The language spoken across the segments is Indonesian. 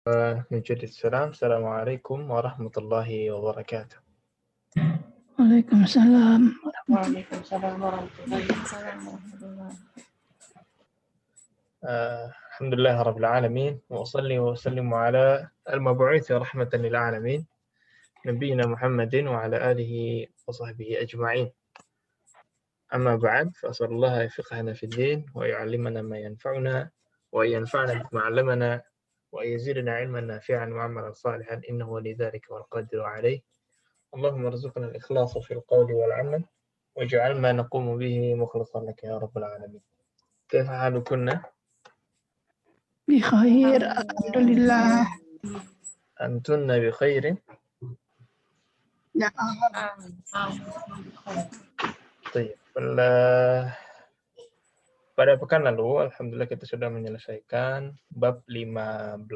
Assalamualaikum warahmatullahi wabarakatuh. Waalaikumsalam. Waalaikumsalam warahmatullahi wabarakatuh. Alhamdulillah rabbil alamin wa usalli wa usallimu ala al-mab'uts rahmatan lil alamin nabiyina Muhammadin wa ala alihi wa sahbihi ajma'in. Amma ba'd, fa asallallahu fiqhana fid din wa yu'allimana ma yanfa'una wa yanfa'na bima 'allamana wa yazidna 'ilman nafi'an wa 'amalan salihan innahu walidzalika wal qadiru 'alaih. Allahumma arzuqna al-ikhlasa fil qawli wal 'amal waj'al ma naqumu bihi mukhlishan laka ya rabbal alamin. Kaifa halukunna? Bikhair, alhamdulillah. Antunna bi khairin. Na'am. Baik. Pada pekan lalu, alhamdulillah kita sudah menyelesaikan bab 15.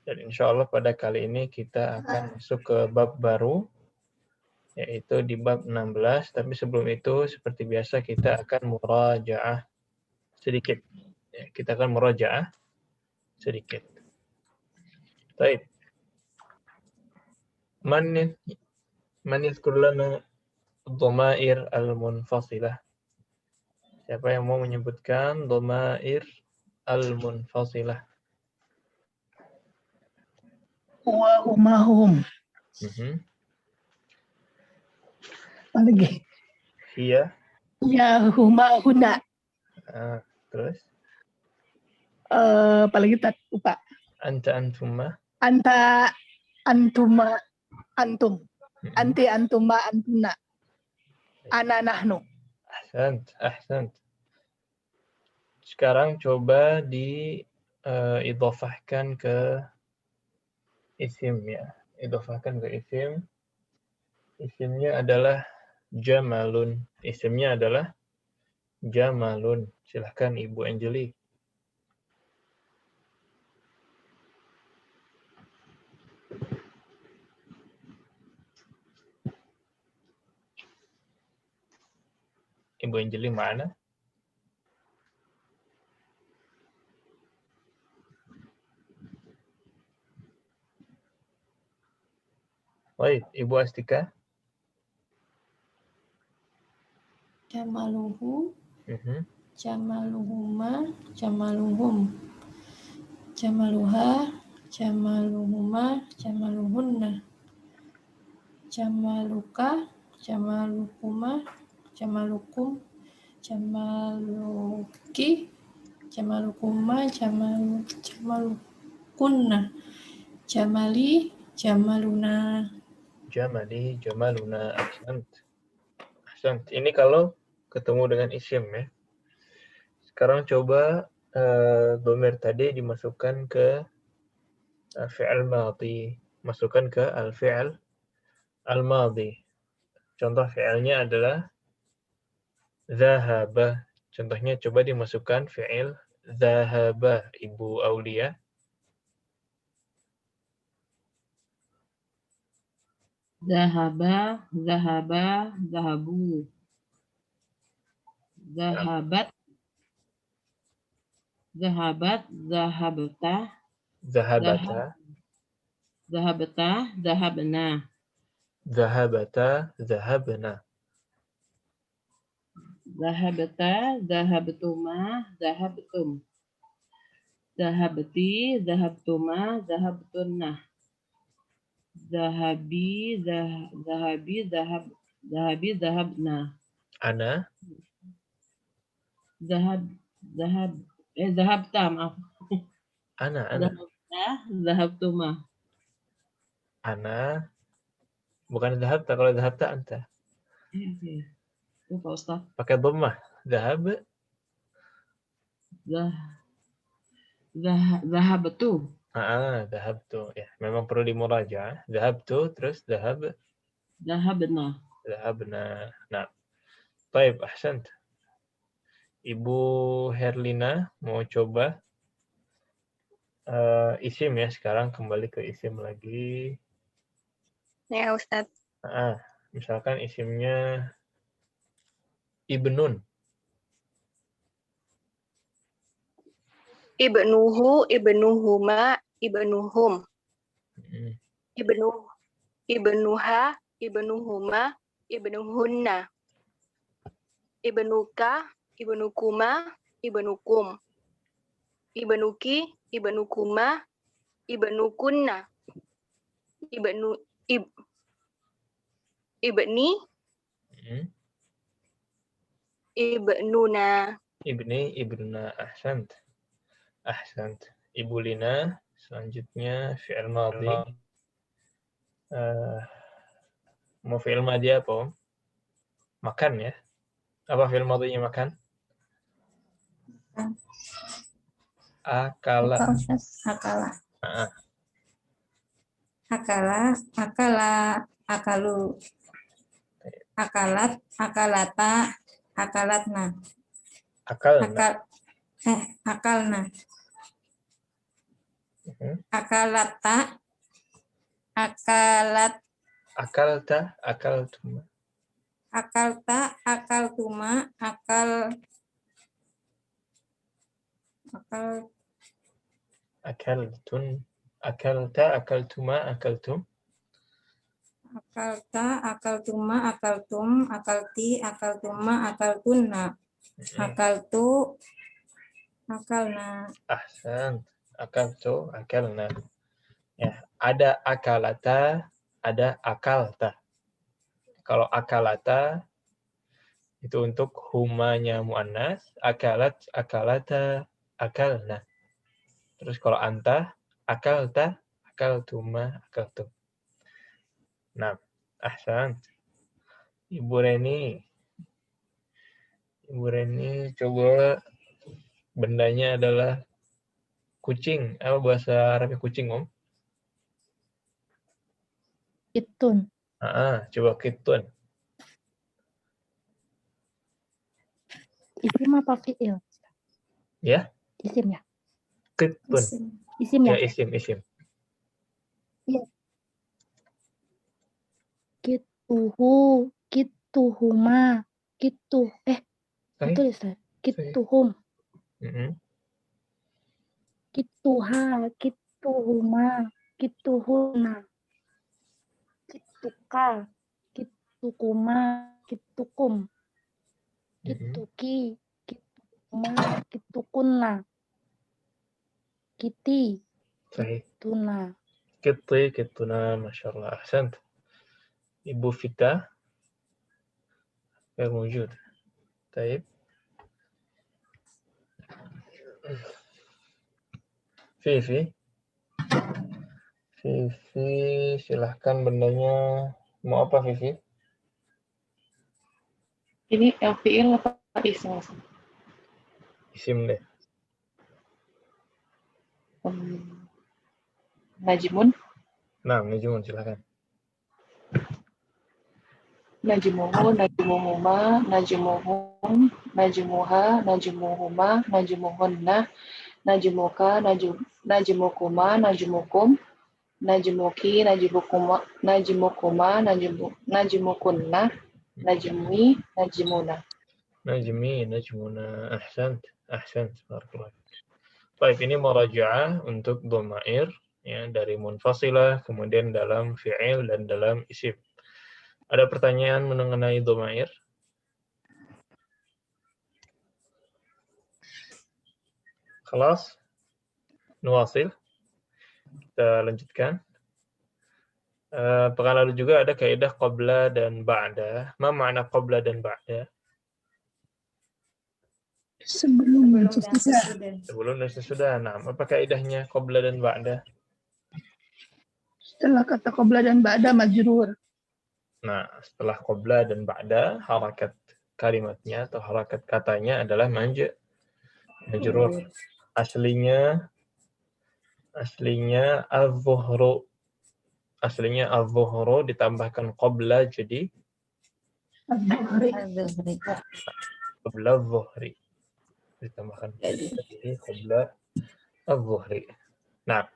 Dan insya Allah pada kali ini kita akan masuk ke bab baru, yaitu di bab 16. Tapi sebelum itu, seperti biasa kita akan murajaah sedikit. Ya, kita akan murajaah sedikit. Baik. Man yadhkur lana dhamair al-munfasilah. Siapa yang mau menyebutkan dhamair al-munfasilah? Huwa humahum. Apa lagi? Hiya. Ya huma huna. Terus? Apalagi tak lupa. Anta antuma. Anta antuma antum. Anti antuma antuna. Ana nahnu. Ahsant. Sekarang coba idhofahkan ke isim ya. Idhofahkan ke isim. Isimnya adalah Jamalun. Isimnya adalah Jamalun. Silahkan Ibu Angeli. Ibu Angeli mana? Baik, Ibu Astika. Jamaluhu, jamaluhuma, jamaluhum, jamaluha, jamaluhuma, jamaluhunna, jamaluka, jamalukuma, jamalukum, jamaluki, jamalukuma, jamalukunna, jamali, jamaluna. Jamali, jamaluna. Ahsant. Ini kalau ketemu dengan isim ya. Sekarang coba dhamir tadi dimasukkan ke fi'al madhi. Masukkan ke al-fi'al al-madhi. Contoh fi'ilnya adalah zahaba. Contohnya coba dimasukkan fi'il zahaba, Ibu Aulia. Zahaba, zahabu. Zahabat, zahabta. Zahabata, zahabna. zahabna. Zahabta, zahabtuma, zahabtum. Zahabti, zahabtuma, zahabtunna. Zahabi, zahabna. Ana. Zahabta, maaf. Ana. Zahabta, zahabtuma. Ana. Bukan zahabta, kalau zahabta anta. Iya. Itu Pak Ustaz. Pakai dhammah. Zahab. Zahabtu. Zahabtu. Ya, memang perlu dimurajaah. Zahabtu, terus Zahabna. Nah, baik, ahsant. Ibu Herlina mau coba isim ya, sekarang kembali ke isim lagi. Ya, Ustadz. Misalkan isimnya Ibnun. ibnuhu, ibnuhuma, ibnuhum. Mm. Ibnuha, ibnuhuma, ibnuhunna. Ibnuka, ibnukuma, ibnukum. Ibnuki, ibnukuma, ibnukunna. Ibni, Mm. ibnuna. Ibnuna, ahsant. Ahsant. Ibu Lina, selanjutnya fi'il madhi. Mau fi'il madhi apa, Om? Makan ya? Apa fi'il madhinya makan? Akala. Pak Ustaz, akala. Ah, Akala, akalu. Akalat, akalata, akalatna. akalna. Akalna. Mhm. Akalata, Akalta, akaltuma. akalta, akaltuma, Akaltun, akalta, akaltuma, akaltum. akalta, akaltuma, akaltum, akalti, akaltuma, akaltunna. Akaltu, akalna. Ahsan. Akaltu, akalna. Ya, ada akalata, ada akalta. Kalau akalata itu untuk humanya muannas, akalat, akalata, akalna. Terus kalau anta, akalta, akaltuma, akaltum. Nah, ahsan. Ibu Reni coba bendanya adalah kucing. Apa bahasa Arabnya kucing, Om? Itun. Coba kitun. Isim apa fi'il? Ya, Isim ya? kitun. Isim Ya, ya? isim. Kituhu, kituhuma, Sahih? betul ya? Kituhum, Mm-mm. kituha, kituhuma, kituhuna, kituka, kitukuma, kitukum, kituki, kitukuma, kitukunna, kiti, Sahih. kituna. Kituna, Masya Allah. Ahsant. Ibu Fita. Gak wujud. Taib. Fifi, silahkan bendanya. Mau apa, Vivi? Ini fi'il apa isim? Isim deh. Najimun, Nah, Najmun, silahkan. najimuhu, najimuhuma, najimuhum, najimuha, najimuhuma, najimuhunna, najimuka, najimukuma, najimukum, najimuki, najimukuma, najimukunna, najimui, najimuna. Najmi, Najmuna. Ahsant. Barakallah. Baik, ini murajaah untuk dhamair ya, dari munfasilah, kemudian dalam fi'il dan dalam isim. Ada pertanyaan mengenai dhamair? Kelas? Nuwasil? Kita lanjutkan. Pekan lalu juga ada kaidah qabla dan ba'da. Ma makna qabla dan ba'da? Sebelum dan sesudah. Sebelum dan sesudah. Nah, apa kaidahnya qabla dan ba'da? Setelah kata qabla dan ba'da majrur. Nah, setelah qabla dan ba'da, harakat kalimatnya atau harakat katanya adalah majrur. Aslinya az-zuhru. Aslinya az-zuhru ditambahkan qabla jadi qabla az-zuhri. Ditambahkan jadi qabla az-zuhri. Nah,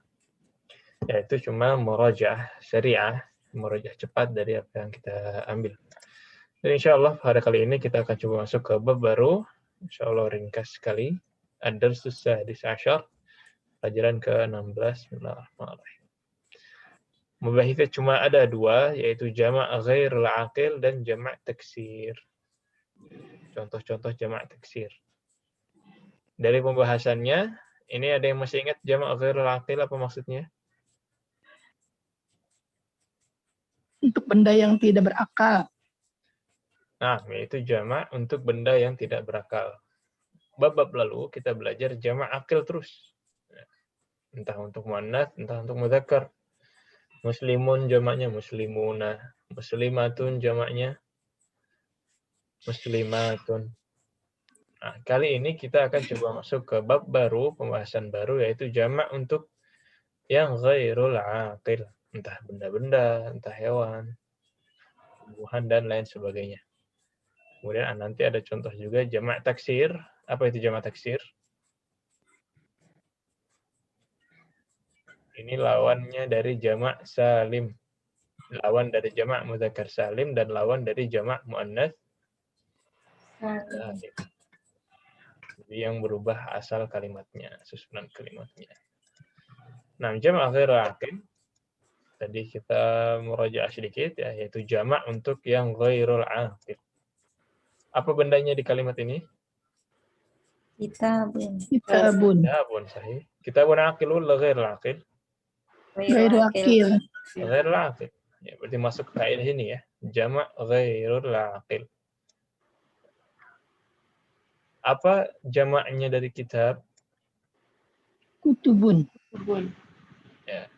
ya itu cuma murajaah syariah, murajaah cepat dari apa yang kita ambil. Dan insya Allah pada kali ini kita akan coba masuk ke bab baru. Insya Allah ringkas sekali. Ad-darsus sadis asyar. pelajaran ke-16. Bismillahirrahmanirrahim. Mubahitsah cuma ada 2, yaitu jamak ghairul aqil dan jamak taksir. Contoh-contoh jamak taksir. Dari pembahasannya, ini ada yang masih ingat jamak ghairul aqil apa maksudnya? Untuk benda yang tidak berakal. Nah, yaitu jamak untuk benda yang tidak berakal. Bab-bab lalu kita belajar jamak akil terus. Entah untuk muannats, entah untuk mudzakkar. Muslimun jamaknya muslimuna, muslimatun jamaknya muslimatun. Nah, kali ini kita akan coba masuk ke bab baru, pembahasan baru, yaitu jamak untuk yang ghairul aqil. Entah benda-benda, entah hewan, tumbuhan, dan lain sebagainya. Kemudian nanti ada contoh juga jamak taksir. Apa itu jamak taksir? Ini lawannya dari jamak salim. Lawan dari jamak mudzakkar salim dan lawan dari jamak muannats salim. Jadi yang berubah asal kalimatnya, susunan kalimatnya. Nah, jamak ghairul aqil tadi kita murajaah sedikit ya, yaitu jamak untuk yang ghairul aqil. Apa bendanya di kalimat ini? Kitabun. Kitabun. Kitabun sahih. Kitabun aqilun la ghairul aqil. Ghairul aqil. Ghairul aqil. Ya, berarti masuk ke kaidah ini ya. Jamak ghairul aqil. Apa jamaknya dari kitab? Kutubun. Ya.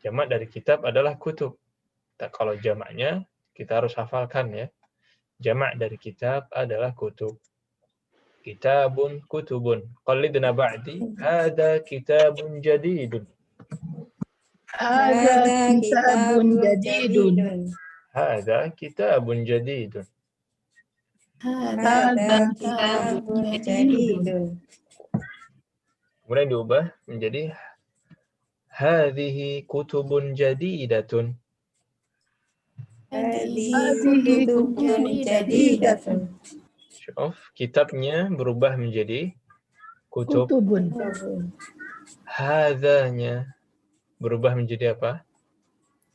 Jamak dari kitab adalah kutub. Kalau jamaknya kita harus hafalkan ya. Jamak dari kitab adalah kutub. Kitabun kutubun. Qallidna ba'di. Hada kitabun jadidun. Ada kitabun jadidun. Hada kitabun jadidun. Ada kitabun jadidun. Kemudian diubah menjadi hadhihi kutubun jadidatun. Hadhihi kutubun jadidatun. Syuf, kitabnya berubah menjadi kutub. Kutubun. Hadzanya berubah menjadi apa?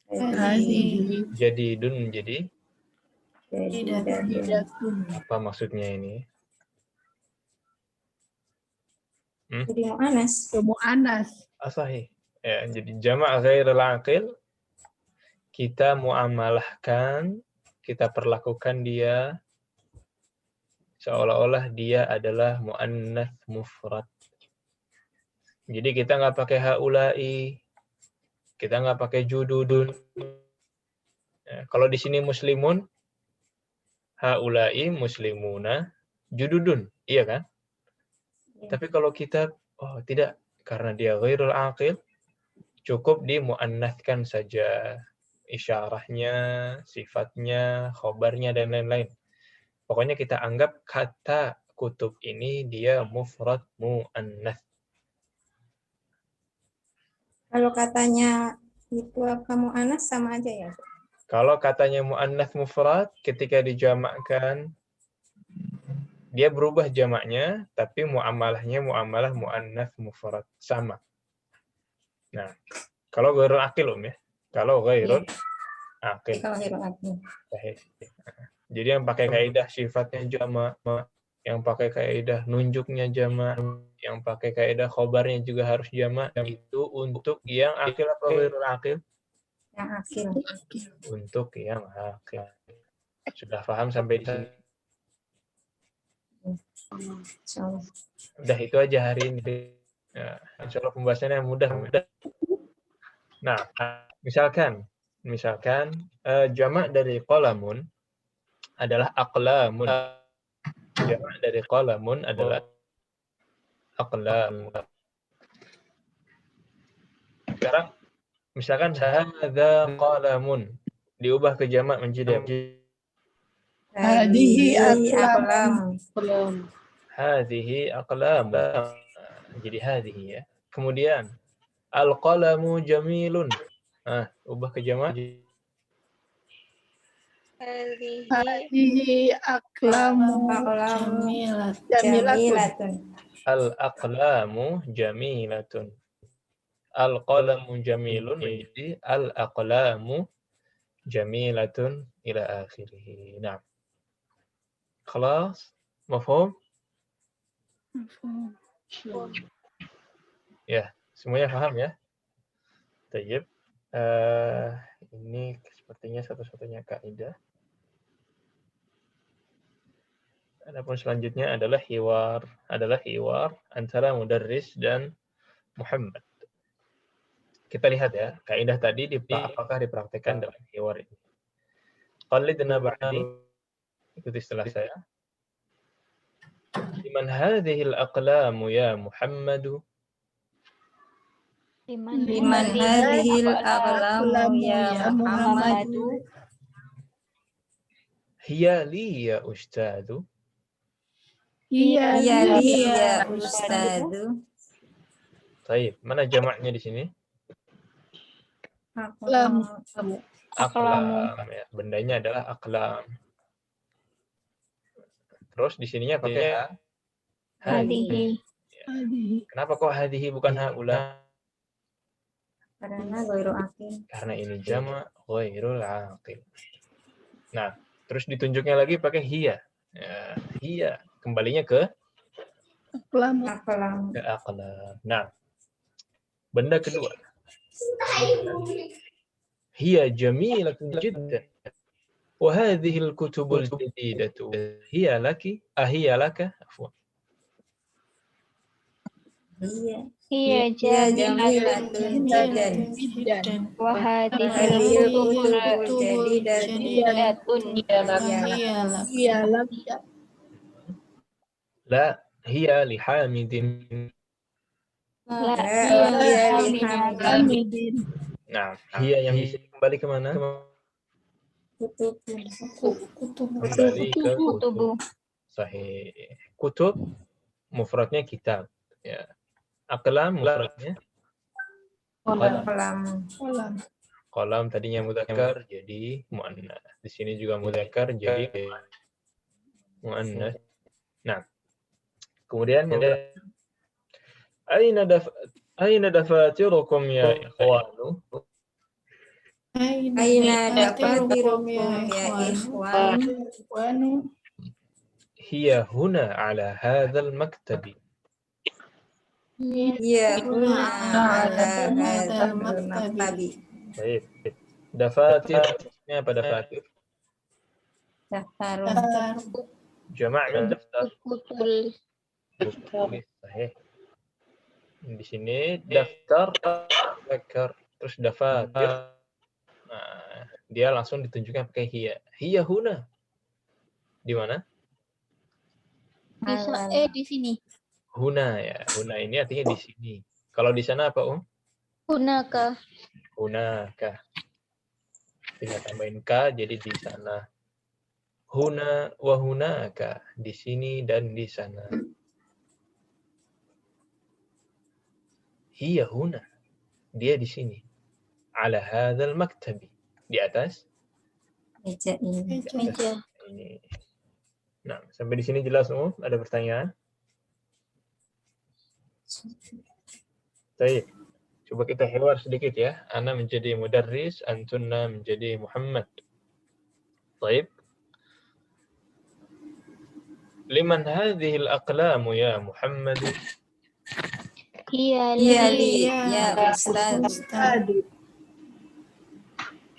Hadhihi Jadidun menjadi jadidatun. apa maksudnya ini? Jadi mu'anas. Mu'anas. Sahih. Ya, jadi jamak ghairul aqil kita muamalahkan, kita perlakukan dia seolah-olah dia adalah muannats mufrad. Jadi kita nggak pakai haulai, kita nggak pakai jududun. Ya, kalau di sini muslimun, haulai muslimuna, jududun, iya kan? Ya. Tapi kalau kita, oh tidak, karena dia ghairul aqil, cukup dimuannatskan saja. Isyarahnya, sifatnya, khobarnya, dan lain-lain. Pokoknya kita anggap kata kutub ini dia mufrad muannats. Kalau katanya itu apa mu'anas sama aja ya? Kalau katanya muannats mufrad, ketika dijamakkan, dia berubah jamaknya, tapi muamalahnya muamalah muannats mufrad. Sama. Nah, kalau ghairul aqil ya. Kalau ghairul aqil. Kalau ghairul aqil. Jadi yang pakai kaidah sifatnya jamak, yang pakai kaidah nunjuknya jamak, yang pakai kaidah khobarnya juga harus jamak, dan itu untuk yang aqil atau ghairul aqil? Yang aqil. Untuk yang aqil. Sudah paham sampai di sini? Insyaallah. Udah itu aja hari ini. Ya, insya Allah pembahasannya mudah. Nah, misalkan jamak dari qalamun adalah aqlamun. Jamak dari qalamun adalah aqlam. Sekarang misalkan hadza qalamun diubah ke jamak menjadi Hadhihi aqlam. hadhihi aqlam. Jadi hadhihi ya. Kemudian al-qalamu jamilun. Nah, ubah ke jamak. Hadhihi Hadhihi aqlamu Aqlam jamilatun. jamilatun. Al-aqlamu jamilatun. Al-qalamu jamilun menjadi al-aqlamu jamilatun ila akhirih. Nah, خلاص مفهوم ya, semuanya paham ya. Tayyib. Ini sepertinya satu-satunya kaidah. Adapun selanjutnya adalah hiwar antara mudarris dan Muhammad. Kita lihat ya, kaidah tadi apakah dipraktikkan dalam hiwar ini. Qallidna ba'di, ikuti setelah saya. Liman hadhil aqlamu ya Muhammadu? Liman hadhil aqlamu ya Muhammadu? Hiya li ya ustadu. Iya, Ya li ya ustadu. Baik, mana jamaknya di sini? Aqlam. Aqlam. Ya, bendanya adalah aqlam. Terus di sininya pakai hadhihi. Kenapa kok hadhihi bukan haula? Karena ghairu aqil. Karena ini jamak ghairul aqil. Nah, terus ditunjuknya lagi pakai hiya. Ya, hiya. Kembalinya ke Aqlam. aqlam. Nah, benda kedua. Hiya jamilatun jiddan. Wa hadhihi al-kutubul jadidatu hiya laki ahiya laka afwan. Iya jamilatun jiddan. Wa hadhil kutubul jadidatun Iya, La hiya li hamidin. Hamidin. Nah, hiya yang bisa kembali ke mana? Kembali ke kutub. Sahih. Kutub mufradnya kitab. Ya. Aqlam mufradnya qalam tadinya mudzakkar jadi muannas. Di sini juga mudzakkar jadi muannas. Nah, kemudian ada aina dafatirukum ya ikhwanu? Aina dafatirukum ya ikhwan? Hiya huna ala hadzal maktabi. Ya huna ala hadzal maktabi. Baik. Dafatir maksudnya apa dafatir? Daftarun. Jamak min daftar. Kutul. Sahih. Di sini daftar daftar terus dafatir. Nah, dia langsung ditunjukkan pakai hiya. Hiya huna. Di mana? Di sini. Huna ya. Huna ini artinya di sini. Kalau di sana apa, Hunaka. Hunaka. Tinggal tambahin ka jadi di sana. Huna wa hunaka, di sini dan di sana. Hiya huna, dia di sini. Ala hadzal maktabi, di atas Meja ini. Meja. ini. Nah, sampai di sini jelas, Ada pertanyaan? Baik. Coba kita hiwar sedikit ya. Ana menjadi mudarris, antunna menjadi Muhammad. Baik. Liman hadhihi al-aqlamu ya Muhammad? Hiya li ya ustaz.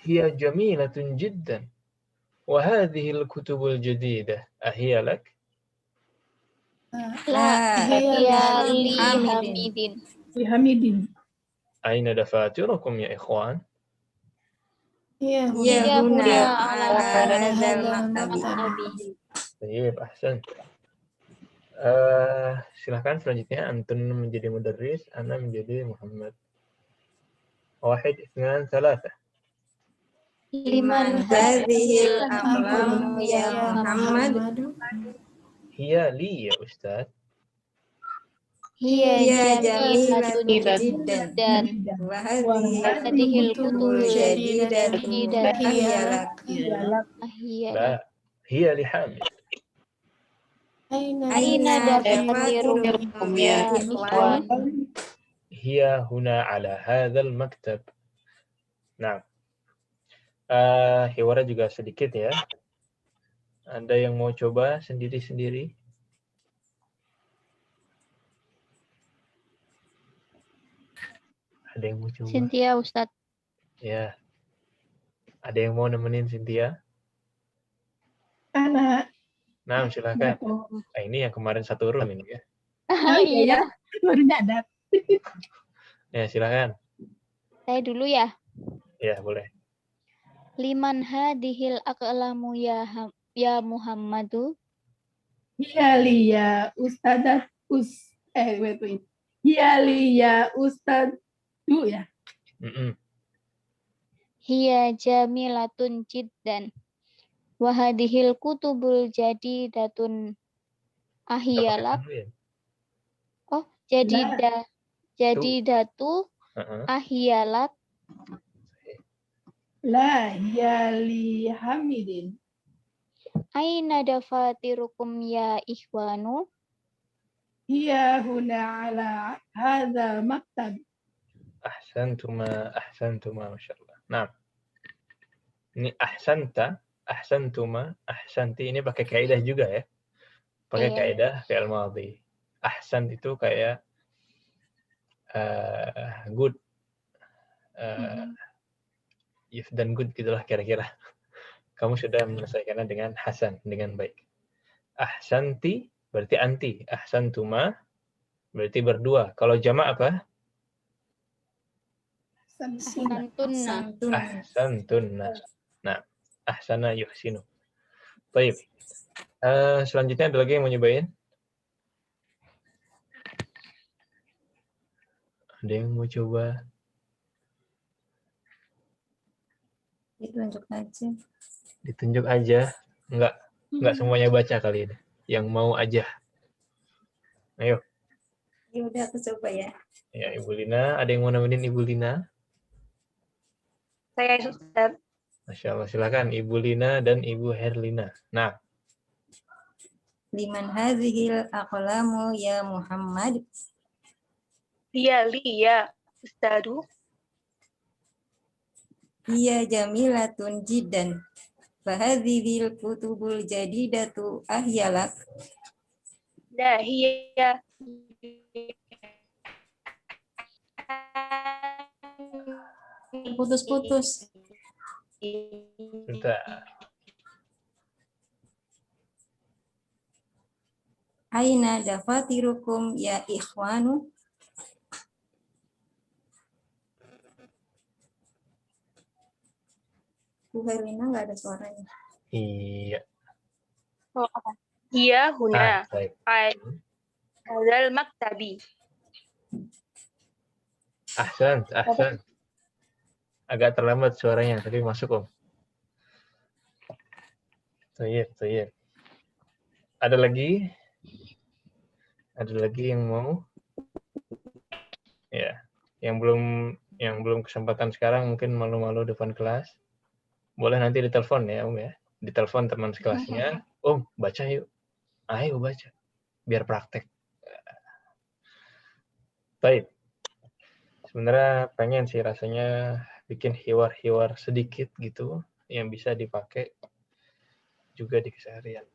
Hiya jamilatun jiddan. Wa hadhihi al-kutubul jadidah ahiya lak? La hiya li Hamidin. Hamidin. Aina dafatirukum ya ikhwan? Ya huna ala hadzal maktabi. Baik, ahsan. Silakan selanjutnya antun menjadi mudarris, ana menjadi Muhammad. Wahid, ithnan, thalatha. Liman Hadhil aqlamu ya Muhammad? Hiya li ya Ustaz. hiya jamilatun jamilatun jiddan. jiddan. Wa hadhil kutubul jadidatun hiya lak. Hiya La, hiya li Hamid. Aina dafatirukum ya ya ikhwan. Hiya huna ala hadzal maktab. Nah, hiwarnya juga sedikit ya. Ada yang mau coba sendiri-sendiri? Ada yang mau coba? Cynthia Ustadz. Ya. Ada yang mau nemenin Cynthia? Anak. Nah, silakan. Ini yang kemarin satu room ini ya. Oh iya, baru nyadar. Ya, silakan. Saya dulu ya. Ya, boleh. Liman hadhil aqlamu ya Muhammadu. Hiya liya ustadzat wait. Hiya liya ustadzu ya. Hiya jamilatun jiddan. Wa hadhil kutubul jadidatun ahyalak. Oh, jadidatu ahyalak. La hiya li hamidin. Aina dafatirukum ya ikhwanu. Hiya huna ala hadza maktab. Ahsantuma, masyaallah. Nah. Ini ahsantuma, ahsanti ini pakai kaidah juga ya. Pakai kaidah fi'il madhi. Ahsan itu kayak good. If dan good gitulah kira-kira. Kamu sudah menyelesaikannya dengan hasan, dengan baik. Ahsanti berarti anti. Ahsantuma berarti berdua. Kalau jamak apa? Ahsantunna. Nah, ahsana yuhsinu. Baik. Selanjutnya ada lagi yang mau nyobain? Ada yang mau coba? Ditunjuk aja. Ditunjuk aja. Enggak semuanya baca kali ini. Yang mau aja. Ayo. Ya udah aku coba ya. Ya, Ibu Lina. Ada yang mau nemenin Ibu Lina? Saya Ustaz. Masya Allah. Silakan Ibu Lina dan Ibu Herlina. Nah. Liman hadhil aqlamu ya Muhammad. Hiya liya Ustadu. Hiya jamilatun jiddan. Fahadhil kutubul jadidatu ahyalak. La hiya Putus-putus. Bentar. Aina dafatirukum ya ikhwanu. Bu Herlina nggak ada suaranya. Iya. hiya huna. Baik. Hadzal maktabi. Ahsan. Agak terlambat suaranya, tapi masuk Om. Tayyib. Ada lagi? Ada lagi yang mau? Ya, yang belum kesempatan sekarang mungkin malu-malu depan kelas. Boleh nanti ditelepon ya Om ya. Ditelepon teman sekelasnya. Om, baca yuk. Ayo baca. Biar praktek. Baik. Sebenarnya pengen sih rasanya bikin hiwar-hiwar sedikit gitu yang bisa dipakai juga di keseharian.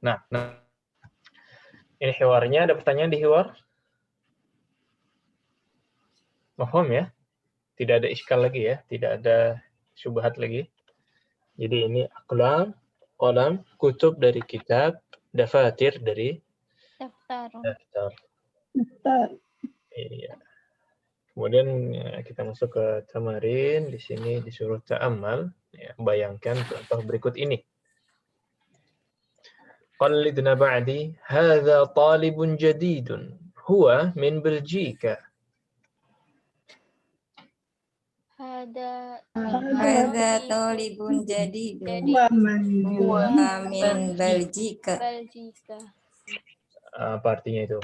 Nah, ini hiwarnya, ada pertanyaan di hiwar? Mahfum ya? Tidak ada iskal lagi ya, tidak ada syubhat lagi. Jadi ini aqlam, qalam, kutub dari kitab, dafatir dari daftar. Iya. Kemudian ya, kita masuk ke tamarin. Di sini disuruh ta'ammal. Ya, bayangkan contoh berikut ini. Qallidna ba'di. Hadha talibun jadidun. Huwa min Belgika. Hadza talibun jadidun. Huwa Min Belgika. Apa artinya itu?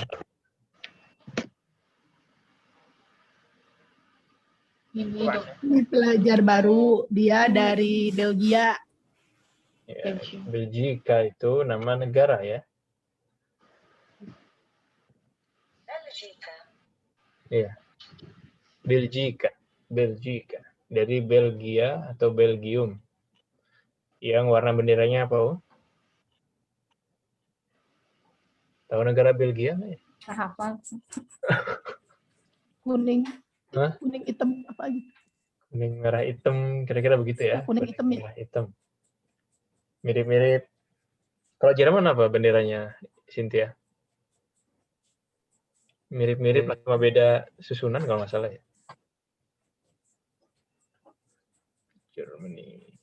Ini pelajar baru, dia dari Belgia. Ya, Belgika itu nama negara ya. Iya. Belgika. Belgika. Dari Belgia atau Belgium. Yang warna benderanya apa, Oh? Tahu negara Belgia nggak ya? Hafal. Kuning. Hah? Kuning hitam apa gitu. Kuning, merah, hitam, kira-kira begitu ya? Kuning hitam ya. Merah, hitam. Mirip-mirip. Kalau Jerman apa benderanya, Cynthia? Mirip-mirip lah, cuma beda susunan kalau nggak salah ya. Germany.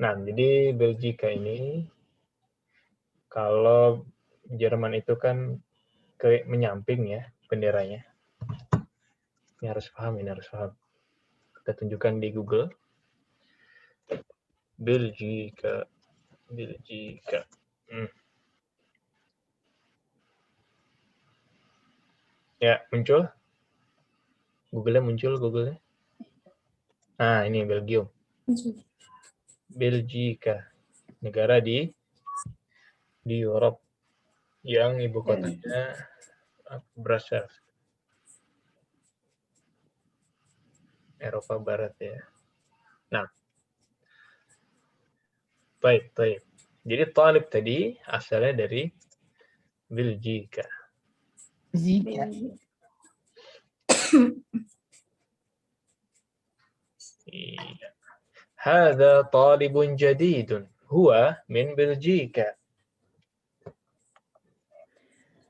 Nah, jadi Belgika ini, kalau Jerman itu kan menyamping ya benderanya. Ini harus paham, Kita tunjukkan di Google. Belgika. Belgika. Ya, muncul. Google-nya muncul, Google-nya. Nah, ini Belgium. Belgika. Negara di Eropa yang ibu kotanya Brussels. Eropa Barat ya. Nah. Baik. Jadi talib tadi asalnya dari Belgika. Zika. Iya. Hadza talibun jadidun. Huwa min Belgika.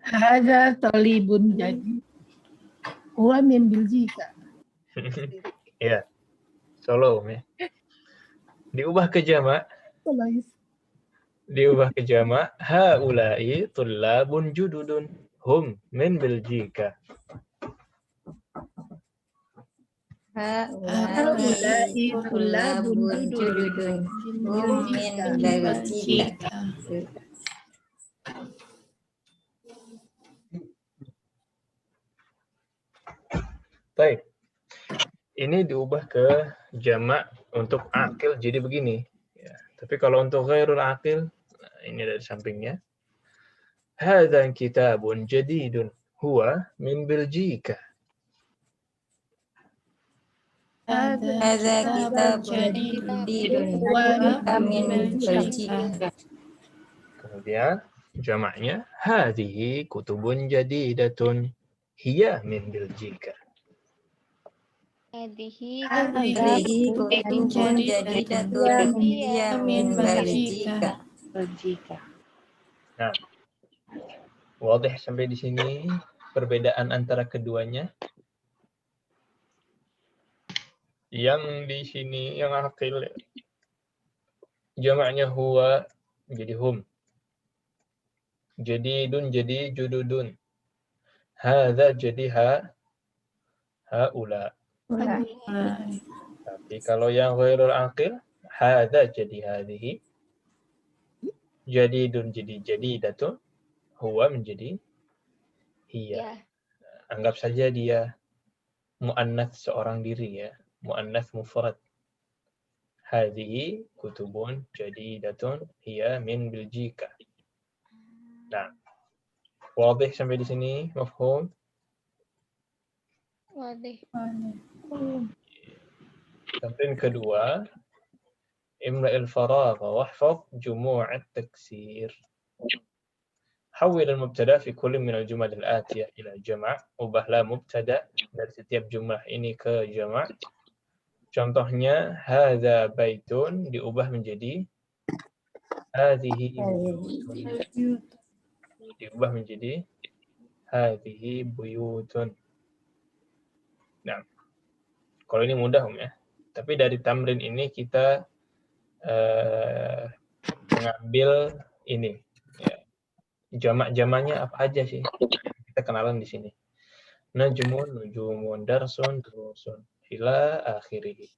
Hadza talibun jadi. Huwa min Belgika. Ya. Solo ya. Diubah ke jamak. Haula'i tullabun jududun. Hum min Belgika. Haula'i tullabun jududun. Hum min Belgika. Baik. Ini diubah ke jamak untuk akil jadi begini. Ya. Tapi kalau untuk ghairul akil, nah ini dari sampingnya. Hadza kitabun jadidun. Huwa min Belgika. Hadza kitabun jadidun. Huwa min Belgika. Kemudian jamaknya hadhihi kutubun jadidatun. Hiya min Belgika. Hadhihi kutubun jadidatun. Hiya min Belgika. Nah, wadah sampai di sini perbedaan antara keduanya. Yang di sini yang akil jamaknya huwa jadi hum. Jadidun jadi jududun. Hadza jadi haula. Tapi kalau yang ghairul aqil, hadza jadi hadhihi. Jadidun jadi jadidatun. Huwa menjadi hiya. Anggap saja dia muannats seorang diri ya. Muannats mufrad. Hadhihi kutubun jadidatun hiya min Belgika. Nah, wadih sampai di sini, mafhum? wadih. Tamrin kedua, imla'il faragha wahfaz jumu' at-taksir. حول المبتدا في كل من الجمل الآتية إلى جمع. ubahlah mubtada dari setiap jumlah ini ke jama'. Contohnya hadza baitun diubah menjadi hadhihi buyutun. Diubah menjadi hadhihi buyutun. Nah, kalau ini mudah ya. Tapi dari tamrin ini kita mengambil ini ya. Jamak-jamaknya apa aja sih? Kita kenalan di sini. Najmun, nujumun, darsun, durusun, ila akhirih.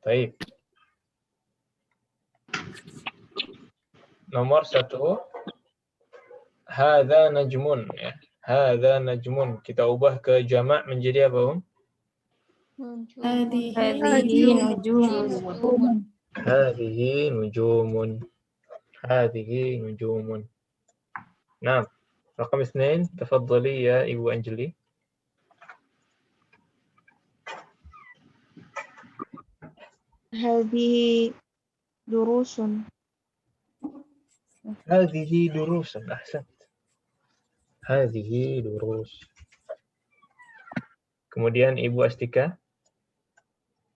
Baik. Nomor 1. Hadza najmun ya. Hadza najmun. Kita ubah ke jamak menjadi apa, Hadhihi nujumun. Hadhihi nujumun. Hadhihi nujumun. Nah, رقم 2 تفضلي يا Ibu Anjali. هذه دروس. هذه دروس. أحسنت. هذه دروس. Kemudian Ibu Astika.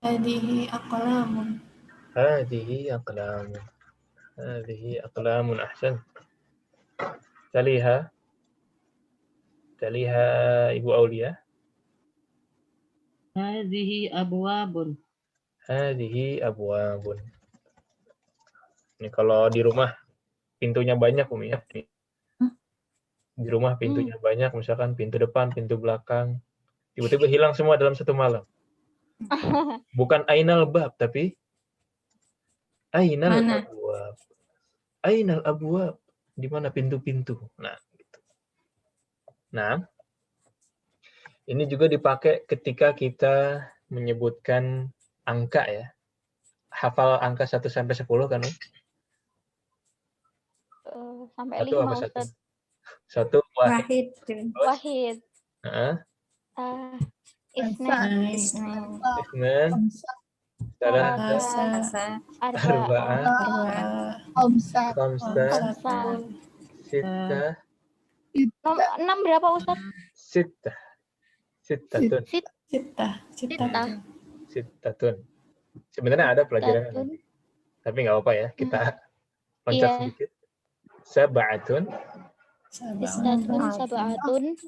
هذه أقلام. هذه أقلام. هذه أقلام. أحسنت. تليها Ibu Aulia. هذه أبواب. Hadhihi abwabun. Ini kalau di rumah pintunya banyak Umi ya. Di rumah pintunya banyak, misalkan pintu depan, pintu belakang. Tiba-tiba hilang semua dalam satu malam. Bukan ainal bab, tapi ainal Mana? abwab. Ainal abwab. Di mana pintu-pintu. Nah, gitu. Nah, ini juga dipakai ketika kita menyebutkan angka ya. Hafal angka 1 sampai 10 kan? Sampai Satu 5 apa satu? Ustaz. Satu wahid. Wahid. Wahid. Isnain. Isnain. Isnan. Salasa. Salasa. Arba'ah. Khamsa. Khamsa. Khamsa. Sittah. 6 berapa Ustaz? Sittah. Sittatun. Sittatun. Sebenarnya ada pelajaran nanti. Tapi nggak apa-apa ya, kita loncat Iya. sedikit. Sab'atun. Isnatun, sab'atun,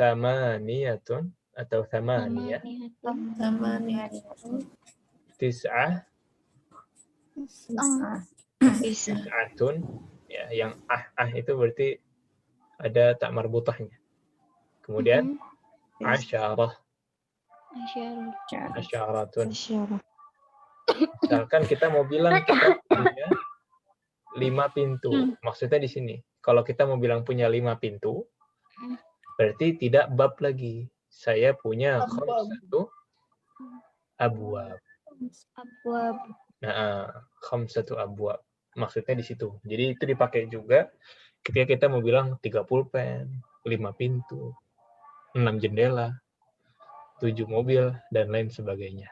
Thamaniyatun atau thamaniyah. Tis'ah. Tis'atun. Ya, yang itu berarti ada tak marbutahnya. Kemudian asyarah. Asyaratun. Misalkan kita mau bilang kita punya 5 pintu. Maksudnya di sini, kalau kita mau bilang punya 5 pintu, berarti tidak bab lagi. Saya punya khamsatu abwab. Nah, khamsatu abwab. Maksudnya di situ. Jadi itu dipakai juga ketika kita mau bilang 3 pulpen, 5 pintu, 6 jendela, 7 mobil, dan lain sebagainya.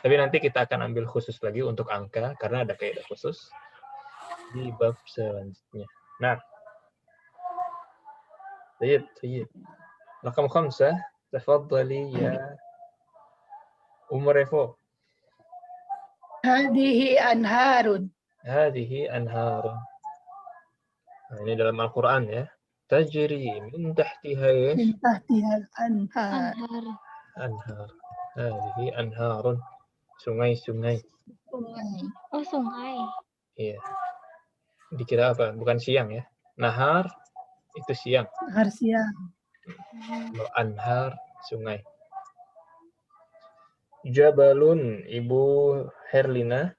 Tapi nanti kita akan ambil khusus lagi untuk angka, karena ada kaidah khusus di bab selanjutnya. Nah, Tayyib. Rakam 5, tafadhali ya Revo. Hadhihi anharun. Hadhihi anharun. Nah, ini dalam Al-Quran ya. Tajri min tahtiha Min tahtihal anhar. anhar. Hadhihi anharun. Sungai-sungai. Oh, sungai. Iya. Dikira apa? Bukan siang ya. Nahar itu siang. Anhar siang. Kalau anhar sungai. Jabalun, Ibu Herlina.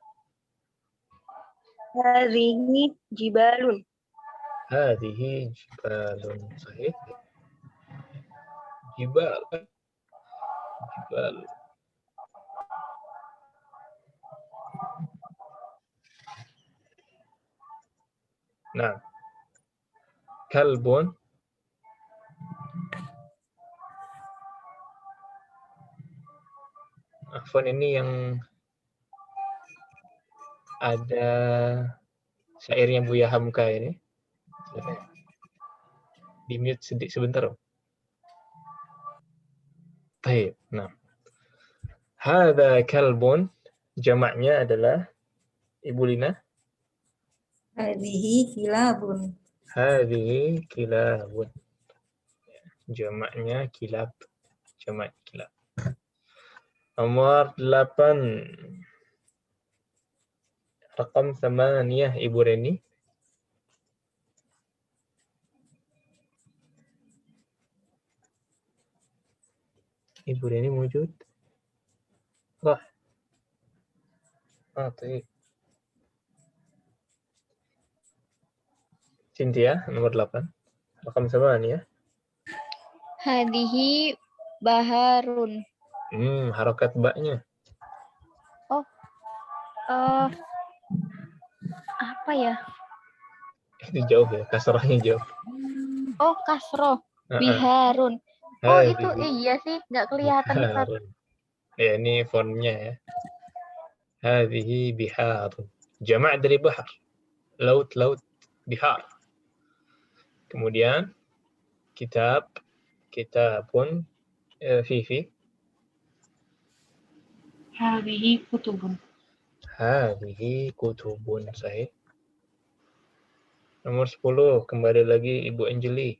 Hadhihi jibalun. Hadhihi jibalun. Sahih. Jibal. Jibal. Nah. Kalbun. Afwan, ini yang ada syairnya Buya Hamka ini. Di mute sebentar. Baik. Nah. Hadza kalbun, jamaknya adalah Ibu Lina. Hadhihi kilabun. Hadhihi kilabun. Jamaknya kilab. Jamak kilab. Nomor 8. Rakam 8, Ibu Reni. Ibu Reni wujud? Wah. Baik. Cynthia, nomor 8. Rakam 8. Hadhihi baharun. Harokat baknya. Apa ya? Itu jauh ya, kasrahnya jauh. Oh, kasroh. Ah, ah. Biharun. Oh, itu Hadhihi iya sih, nggak kelihatan Ustaz. biharun. Ya, ini fontnya ya. Hadhihi biharun. Jama' dari bahar. Laut-laut bihar. Kemudian kitab, kitabun, Fifi. Hadhihi kutubun. Hadhihi kutubun. Sahih. Nomor 10, kembali lagi Ibu Anjeli.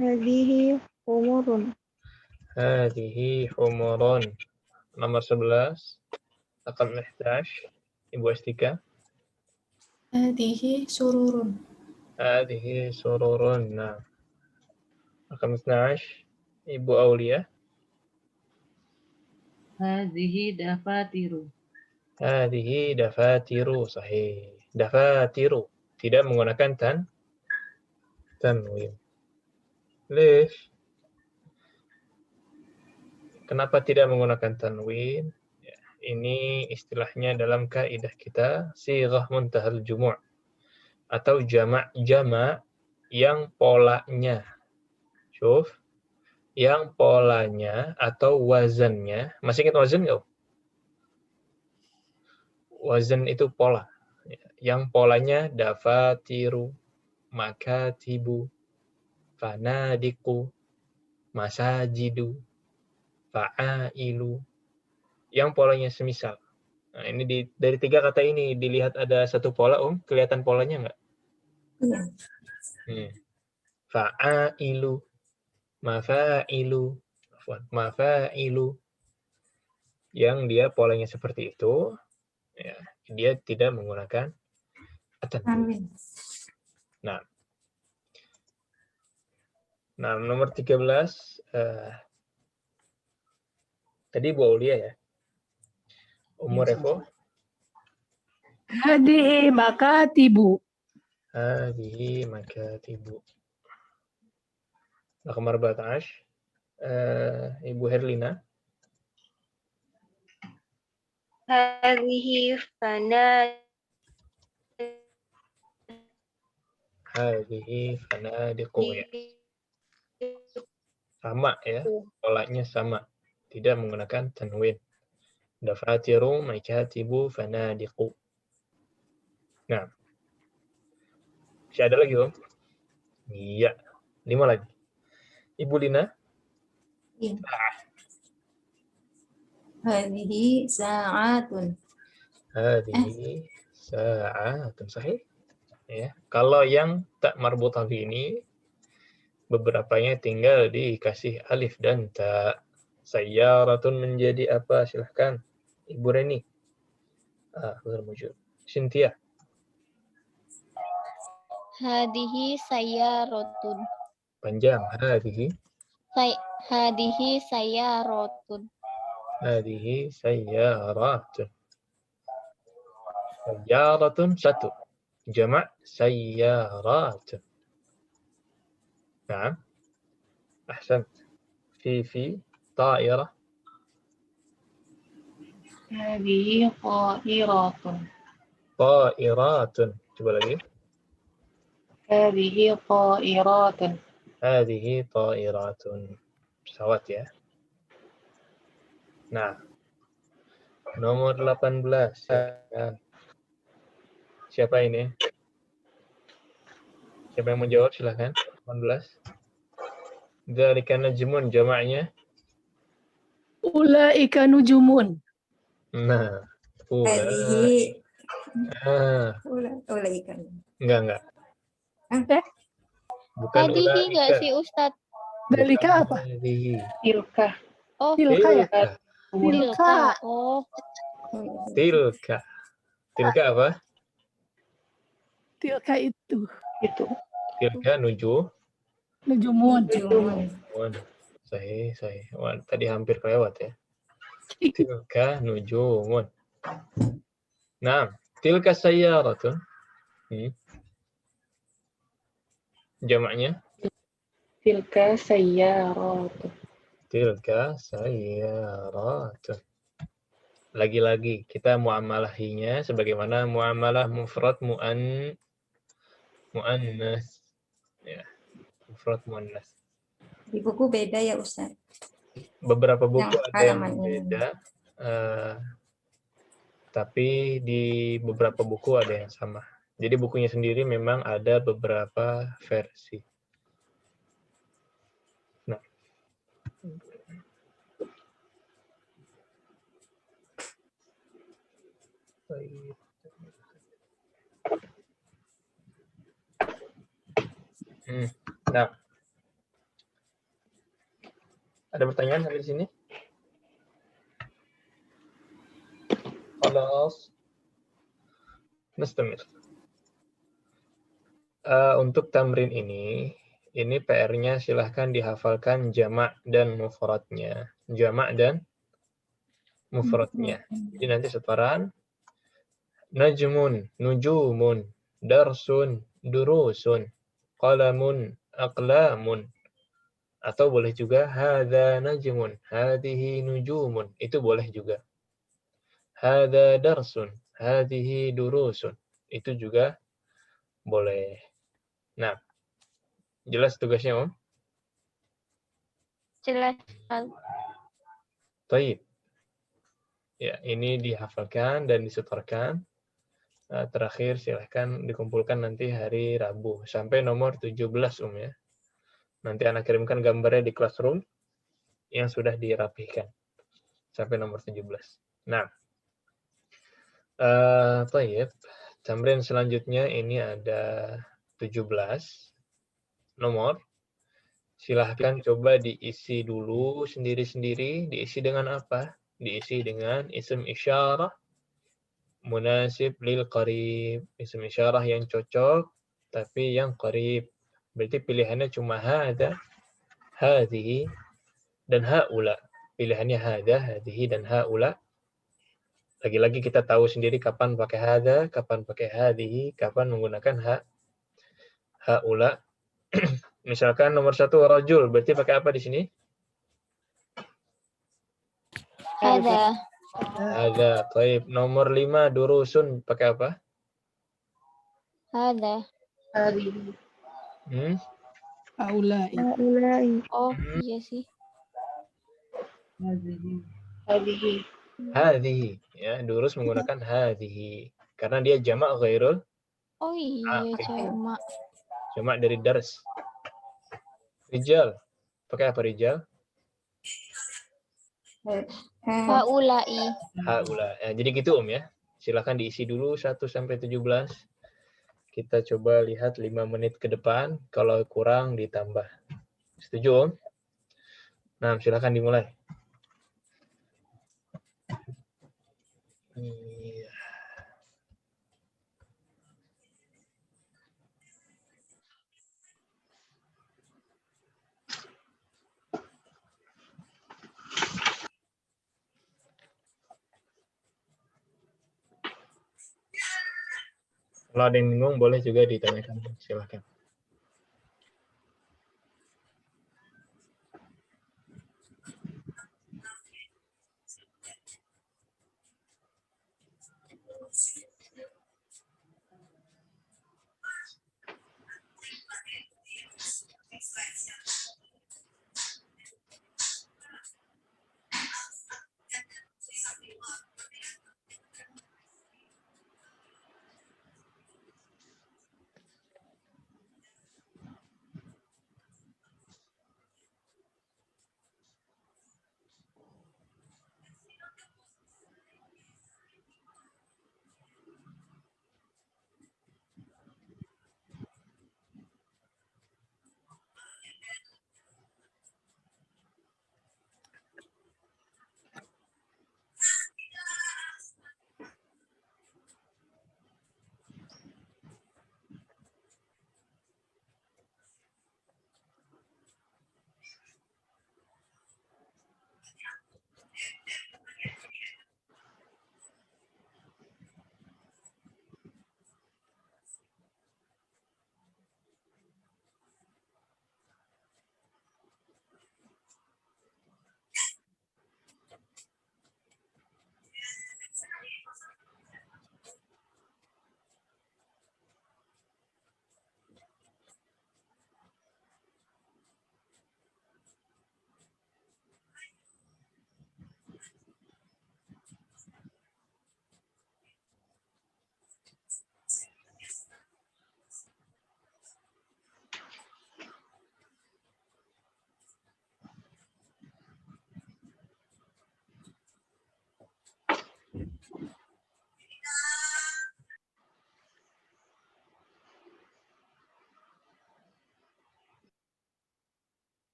Hadihi umurun. Hadhihi humurun. Nomor 11, raqam 11, Ibu Astika. Hadihi sururun. Hadhihi sururun. Nah, raqam 12, Ibu Aulia. Hadhihi dafatiru. Hadhihi dafatiru. Sahih. Dafatiru. Tidak menggunakan tanwin. Lish. Kenapa tidak menggunakan tanwin? Ya, ini istilahnya dalam kaidah kita sighah muntahal jumu' atau jama' yang polanya. Syuf, yang polanya atau wazannya. Masih ingat wazan nggak? Wazan itu pola. Yang polanya dafatiru, makatibu, fanadiku, masajidu, fa'ailu. Yang polanya semisal. Nah, ini dari 3 kata ini dilihat ada satu pola, kelihatan polanya nggak? Iya. Fa'ailu, mafailu, mafailu. Yang dia polanya seperti itu, ya, dia tidak menggunakan tanwin. Nah, nomor 13, tadi Bu Aulia ya. Umur Evo. Hadihi makatibu. Hadihi makatibu. Raqam 14, Ibu Herlina. Hadhihi Hadhihi fanadiqu ya. Sama ya, polanya sama. Tidak menggunakan tanwin. Dafatiru, makatibu, fanadiqu. Nah, masih ada lagi, Om? Iya, 5 lagi. Ibu Lina. Iya. Hadhihi sa'atun. Hadhihi sa'atun. Sahih? Ya. Kalau yang tak marbutah ini, beberapanya tinggal dikasih alif dan ta. Sayyaratun menjadi apa? Silahkan. Ibu Reni. Bermujud. Cynthia. Hadihi sayyarotun. Panjang. Hadhihi. Hadihi sayyarotun. Hadhihi sayyaratun. Sayyaratun satu. Jama' sayyaratun. Nah. Ahsan. Fi ta'irah. Hadhihi qa'iratun. Ta'iratun. Coba lagi. Hadhihi qa'iratun. Hadhihi ta'iratun. Pesawat ya. Nah. Nomor 18. Siapa ini? Siapa yang menjawab? Silakan. 18. Dzalika najmun jamaknya. Ulaika nujumun. Nah. Hadhihi ulaika. Enggak. Bukan Hadihi nggak ulaika. sih Ustadz? Dalika apa? Hadihi. Tilka. Oh, Tilka ya? Tilka. tilka. Oh, Tilka. Tilka apa? Tilka itu. Itu. Tilka Nujumun. nujumun. Sahih. Wah, tadi hampir kelewat ya. Tilka nujumun. Nah, tilka sayyaratun. Jamaknya? Tilka sayyaratun. Tilka sayyaratun. Lagi-lagi kita muamalahinya sebagaimana muamalah mufrad muannas. Ya, mufrad muannas. Di buku beda ya Ustaz. Beberapa buku Yang ada yang halaman ini. beda, tapi di beberapa buku ada yang sama. Jadi bukunya sendiri memang ada beberapa versi. Nah, nah, ada pertanyaan sampai di sini? Khalas. Nastamir. Untuk tamrin ini PR-nya silahkan dihafalkan jamak dan mufradnya. Jamak dan mufradnya. Jadi nanti setoran najmun, nujumun, darsun, durusun, qalamun, aqlamun. Atau boleh juga hadza najmun, hadhihi nujumun. Itu boleh juga. Hadza darsun, hadhihi durusun. Itu juga boleh. Nah, jelas tugasnya, Om? Jelas. Baik. Ya, ini dihafalkan dan disetorkan. Terakhir silahkan dikumpulkan nanti hari Rabu sampai nomor 17, Om ya. Nanti anak kirimkan gambarnya di classroom yang sudah dirapihkan sampai nomor 17. Nah, baik. Tamrin selanjutnya ini ada 17 nomor. Silahkan coba diisi dulu sendiri-sendiri. Diisi dengan apa? Diisi dengan isim isyarah munasib lil qarib. Isim isyarah yang cocok tapi yang qarib. Berarti pilihannya cuma hada, hadhihi, dan haula. Pilihannya hada, hadhihi, dan haula. Lagi-lagi kita tahu sendiri kapan pakai hada, kapan pakai hadhihi, kapan menggunakan haula. Misalkan nomor 1 rajul, berarti pakai apa di sini? Ada. Ada. Baik. Nomor 5 durusun, pakai apa? Ada. Hadihi. Aulai. Haulai. Oh, iya sih. Hadihi. Hadhihi. Ya, durus menggunakan hadhihi. Karena dia jamak ghairul Oh iya, cuma. jamak dari dars. Rijal. Pakai apa rijal? Haulai. Haula. Ya, jadi gitu Om ya. Silakan diisi dulu 1 sampai 17. Kita coba lihat 5 menit ke depan. Kalau kurang ditambah. Setuju Om? Nah, silakan dimulai. Iya. Kalau ada yang bingung boleh juga ditanyakan. Silakan.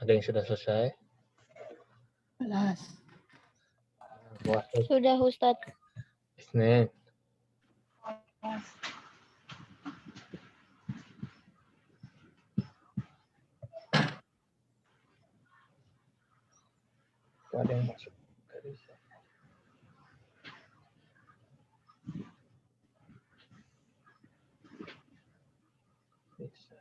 Ada yang sudah selesai? Kelas. Wahid, Sudah Ustadz. Isnin. Ada yang masuk. Bisa.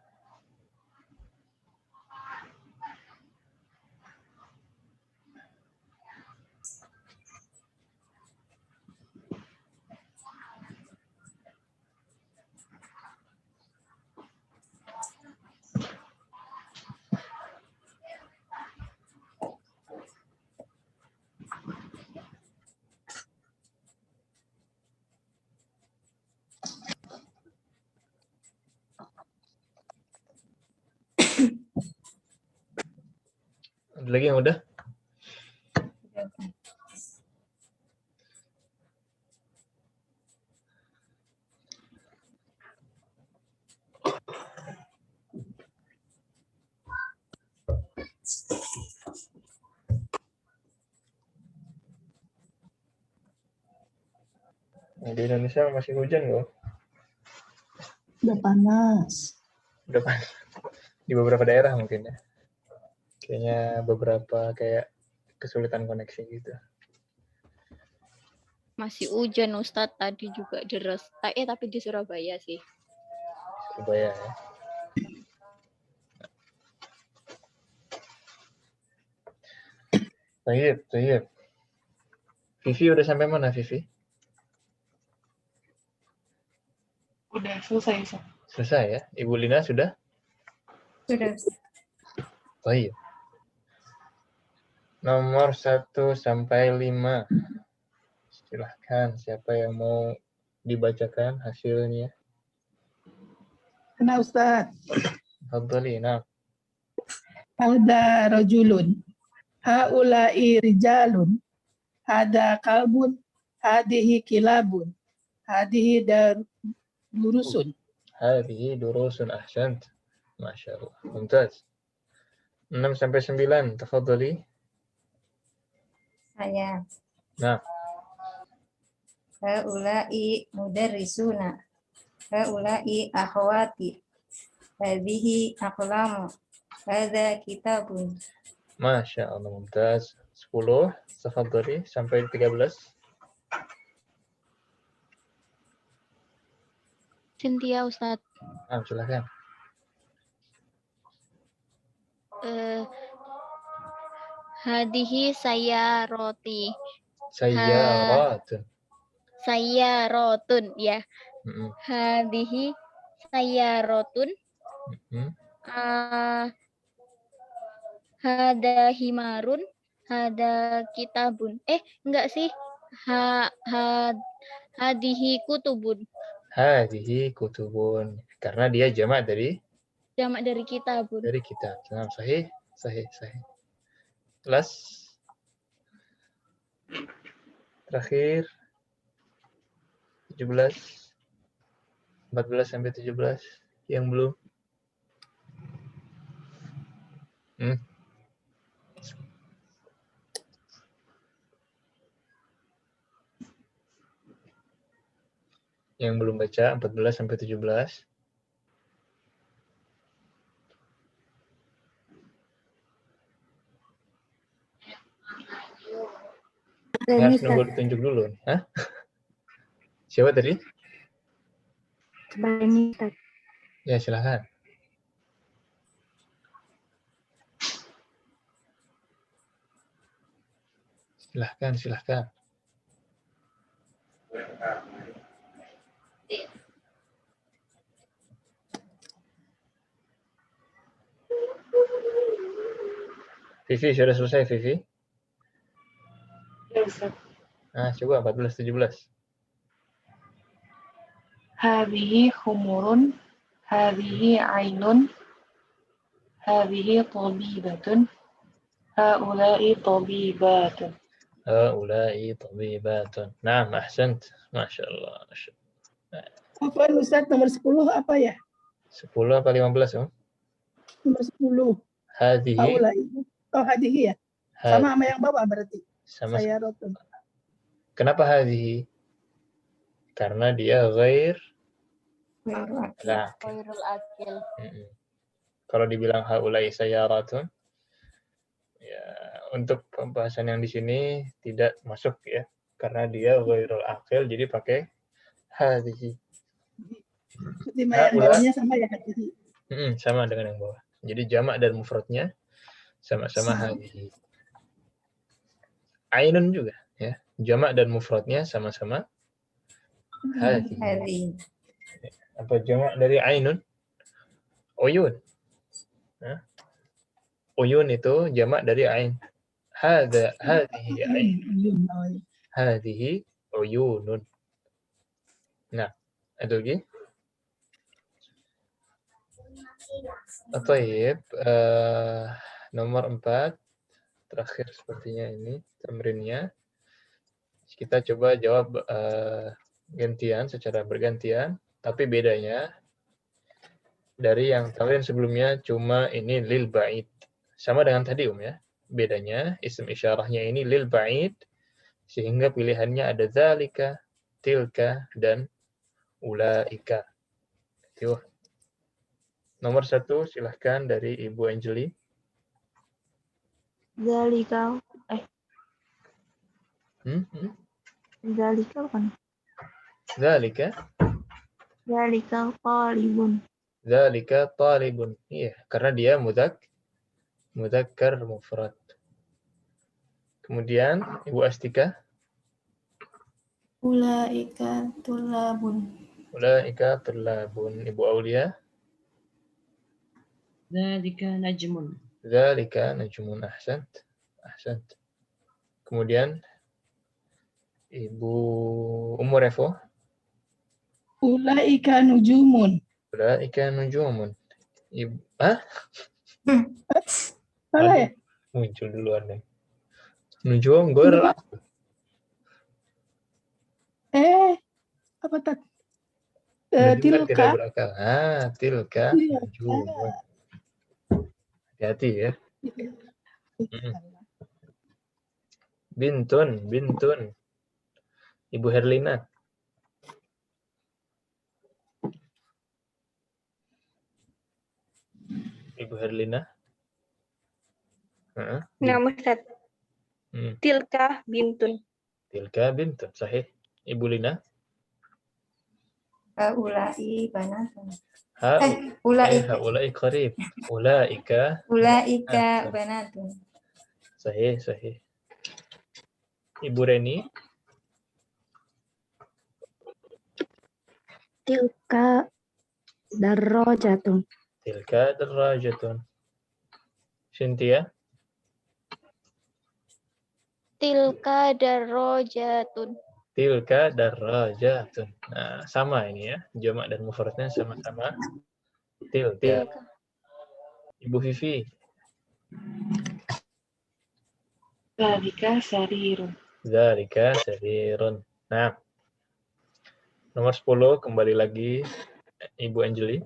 Ada lagi yang udah? Nah, di Indonesia masih hujan nggak? Udah panas. Udah panas. Di beberapa daerah mungkin ya. Kayaknya beberapa kayak kesulitan koneksi gitu. Masih hujan Ustadz, tadi juga deras. Tapi di Surabaya sih. Surabaya ya. Baik. Vivi udah sampai mana, Vivi? Udah selesai, Ustaz. Selesai ya? Ibu Lina sudah? Sudah. Baik. Nomor 1 sampai 5. Silahkan, siapa yang mau dibacakan hasilnya? Kena Ustaz. Fadhali, nah. Hada rajulun. Haula'i rijalun. Hada kalbun. Hadihi kilabun. Hadihi durusun. Hadhihi durusun ahsant. Masya Allah. Mumtaz. 6 sampai 9. Tafadhali. Saya. Nah. Haula'i mudarrisuna. Haula'i akhwati. Hadhihi aqlamu. Hadza kitabun. Masya Allah. Mumtaz. 10. Tafadhali. Sampai 13. Cynthia Ustadz. Nah, silahkan. Hadihi saya roti. Sayyaratun. Saya rotun ya. Mm-mm. Hadihi saya rotun. Mm-mm. Hada himarun. Hada kitabun. Enggak sih. Hadihi kutubun. Hadhihi kutubun. Karena dia jamak dari Kitabun. dari kitab. Nah, sahih. Last. Terakhir. 17. 14 sampai 17. Yang belum. Yang belum baca 14 sampai 17. Harus nunggu ditunjuk dulu. Hah? Siapa tadi? Ya, silahkan. Silahkan. Vivi, sudah selesai, Vivi? Ya, Ustaz. Nah, coba 14, 17. Hadhihi khumurun. Hadhihi ainun. Hadhihi tabibatun. Haula'i tabibatun. Haula'i tabibatun. Naam, ahsant. Masya Allah. Apa Ustaz nomor 10 apa ya? 10 apa 15, Om? Nomor 10. Hadhihi. Haulai. Oh, hadihi ya. Sama sama yang bawah berarti. Sama. Sayaratun. Kenapa hadhihi? Karena dia ghair Ghairul akil. Khairul akil. Kalau dibilang haulai sayaratun, ya untuk pembahasan yang di sini tidak masuk ya, karena dia ghairul akil, jadi pakai hadhihi. Lima yang bawahnya sama ya hadihi. Sama dengan yang bawah. Jadi jamak dan mufradnya sama-sama hadhihi. Ainun juga ya. Jamak dan mufradnya sama-sama hadhihi. Hadhihi. Apa jamak dari ainun? Uyun. Nah, uyun itu jamak dari ain. Hadhihi ain. Hadhihi uyunun. Nah, ada lagi? Taib, nomor 4 terakhir sepertinya ini tamrinnya. Kita coba jawab gantian secara bergantian, tapi bedanya dari yang tamrin sebelumnya cuma ini lil ba'id. Sama dengan tadi ya. Bedanya isim isyarahnya ini lil ba'id sehingga pilihannya ada zalika, tilka dan ulaika. Itu. Nomor 1 silahkan dari Ibu Anjeli. Zalika. Zalika kan? Zalika. Zalika talibun. Zalika talibun. Iya, karena dia mudzakkar mufrad. Kemudian Ibu Astika. Ulaika tulabun. Ulaika tulabun. Ibu Aulia. Dzalika najmun. Dzalika najmun. Ahsant. Ahsant. Kemudian Ibu Ummu Revo. Ulaika nujumun. Ulaika nujumun. Ibu Salah ya? Muncul duluan nih. Nujum ghairul akil. Apa tak? Nujum kan tidak Tilka. berakal. Tilka nujumun. Hati-hati ya. Bintun. Ibu Herlina. Ibu Herlina. Nah, Ustaz. Tilka bintun. Tilka bintun, sahih. Ibu Lina. Haulai banatun. Haulai qarib. Ulaika Banatun. Sahih. Ibu Reni. Tilka darajatun. Tilka darajatun. Cynthia. Tilka darajatun. Tilka darajatun. Nah, sama ini ya. Jamak dan mufradnya sama-sama tilka. Ibu Vivi. Dzalika sarirun. Dzalika sarirun. Nah, nomor 10 kembali lagi Ibu Anjeli.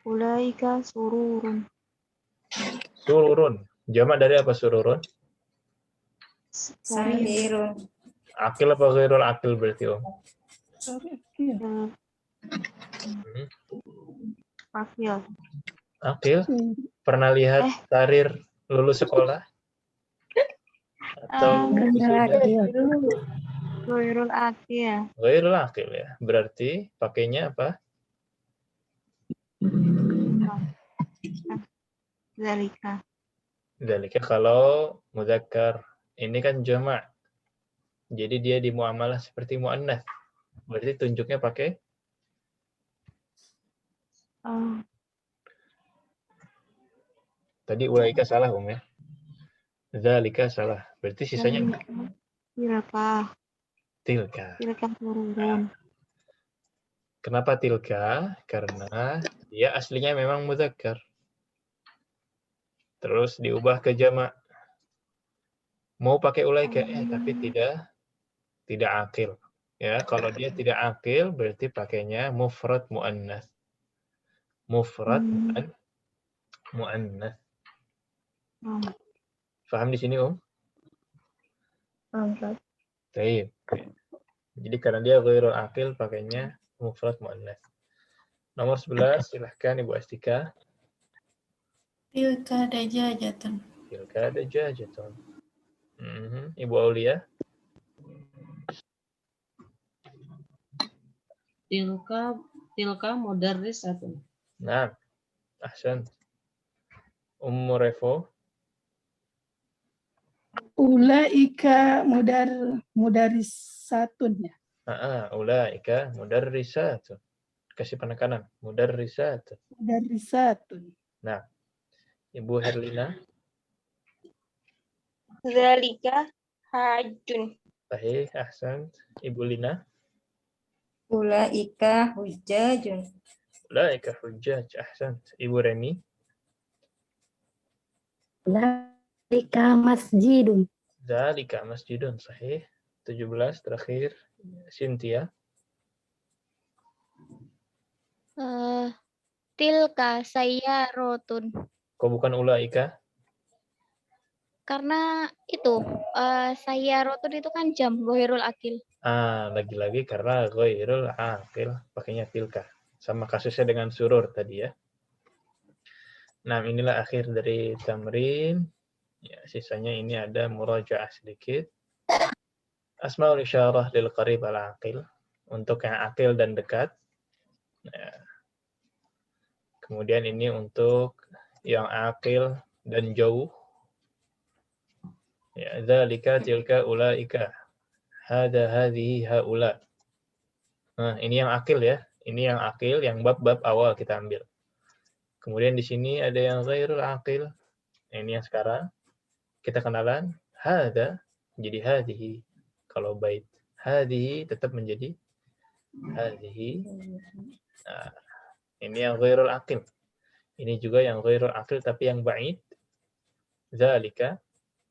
Ulaika sururun. Sururun. Jamak dari apa sururun? Sarirun. Akil apa ghairul akil berarti Om? Akil. Akil? Pernah lihat Sarir lulus sekolah? Atau Ghairul akil. ghairul akil ya. Berarti pakainya apa? Zalika. Dzalika kalau mudzakkar. Ini kan jamak. Jadi dia dimuamalah seperti muannats. Berarti tunjuknya pakai tadi ulaika salah Om ya. Dzalika salah. Berarti sisanya tilka. Tilka sururun. Kenapa tilka? Karena dia aslinya memang mudzakkar. Terus diubah ke jamak. Mau pakai ulaika tapi tidak akil. Ya, kalau dia tidak akil berarti pakainya mufrad muannats. Mufrad muannas. Hmm. Paham di sini, Om? Ustaz. Baik. Jadi karena dia ghairul aqil pakainya mufrad muannas. Nomor 11, silahkan Ibu Astika. Tilka dajajatun. Tilka dajajatun. Ibu Aulia. Tilka mudarrisatun. Nah, ahsan. Ummu Revo. Ulaika mudarisatun ya. Ulaika mudarrisatun. Kasih penekanan. Mudarrisatun. Mudarisatun. Nah, Ibu Herlina. Zalika hajun. Sahih, ahsan. Ibu Lina. Ulaika hujjajun. Ulaika hujjaj, ahsan. Ibu Reni. Zalika masjidun. Zalika masjidun, sahih. 17 terakhir. Cynthia. Tilka sayyarotun. Kok bukan ulaika? Karena itu sayyarotun itu kan jam ghairul aqil. Lagi-lagi karena ghairul aqil pakainya tilka. Sama kasusnya dengan surur tadi ya. Nah, inilah akhir dari tamrin. Ya, sisanya ini ada murajaah sedikit. Asmaul isyarah lil qarib al aqil. Untuk yang aqil dan dekat. Ya. Kemudian ini untuk yang aqil dan jauh. Ya, dzalika tilka ulaika. Hada hadhihi haula. Nah, ini yang aqil ya. Ini yang aqil, yang bab-bab awal kita ambil. Kemudian di sini ada yang ghairul aqil. Ini yang sekarang kita kenalan. Hada jadi hadhihi. Kalau bait hadhihi tetap menjadi hadhihi. Nah, ini yang ghairul aqil. Ini juga yang ghairul aqil tapi yang ba'id. Zalika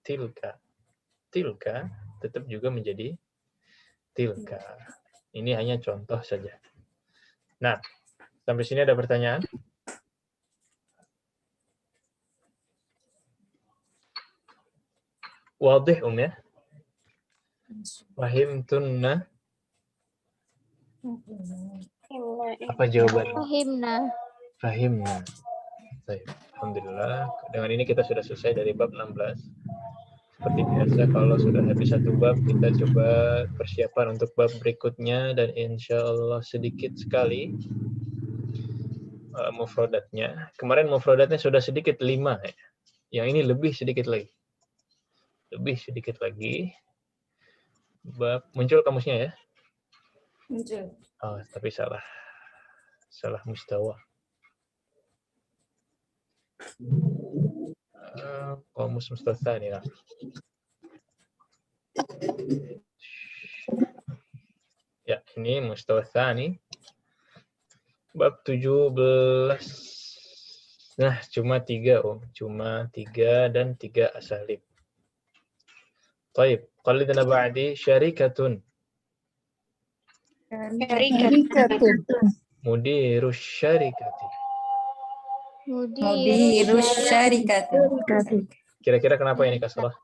tilka. Tilka tetap juga menjadi tilka. Ini hanya contoh saja. Nah, sampai sini ada pertanyaan? Wadih ya? Fahimtunna? Apa jawabannya? Fahimna. Fahimna. Baik, alhamdulillah. Dengan ini kita sudah selesai dari bab 16. Seperti biasa, kalau sudah habis satu bab, kita coba persiapan untuk bab berikutnya. Dan insya Allah sedikit sekali mufradatnya. Kemarin mufradatnya sudah sedikit 5. Ya. Yang ini lebih sedikit lagi. Lebih sedikit lagi. Bab, muncul kamusnya ya? Muncul. Oh, tapi salah. Salah mustawa. Qamus mustatsani lah. Ya, ini mustatsani bab 17. Nah, cuma 3 Om, cuma 3 dan 3 asalib. Baik, qalidna ba'di syarikatun. Syarikatun. Mudirus syarikati. Mudirus syarikati. Kira-kira kenapa ini kasrah?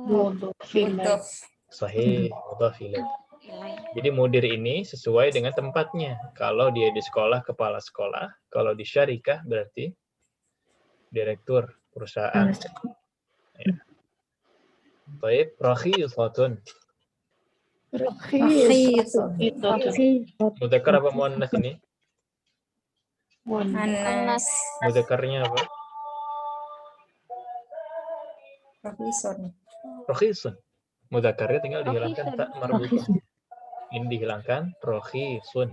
Mudhof. Sahih, mudhaf ilaih. Jadi mudir ini sesuai dengan tempatnya. Kalau dia di sekolah, kepala sekolah. Kalau di syarikah berarti direktur perusahaan. Ya. Baik, rakhisatun. Mudzakkar apa muannas ini? Anas. Mudzakkarnya apa? Profesor. Rakhisun. Mudzakkarnya tinggal dihilangkan tak marbutah. Ini dihilangkan rakhisun.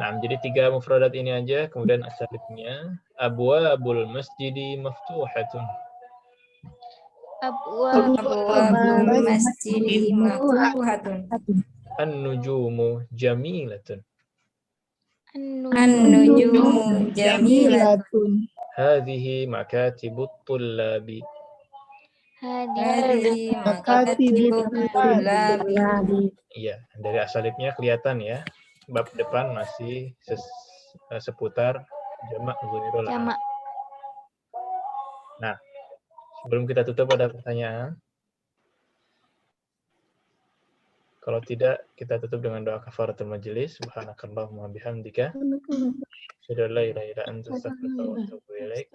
Nah, jadi 3 mufradat ini aja, kemudian asalibnya abwabul masjidi maftuhatun. Abwabul masjidi maftuhatun. An-nujumu jamilatun. An-nujumu jamilatun. Hadhihi makatibut tullabi. Hadhihi makatibut tullabi. Iya, dari asalibnya kelihatan ya. Bab depan masih seputar Jamak ghairul Jamak. aqil. Nah, sebelum kita tutup ada pertanyaan? Kalau tidak, kita tutup dengan doa kafaratul majelis. Subhanakallahumma bihamdika. Asyhadu an la ilaha illa anta astaghfiruka wa atubu ilaik.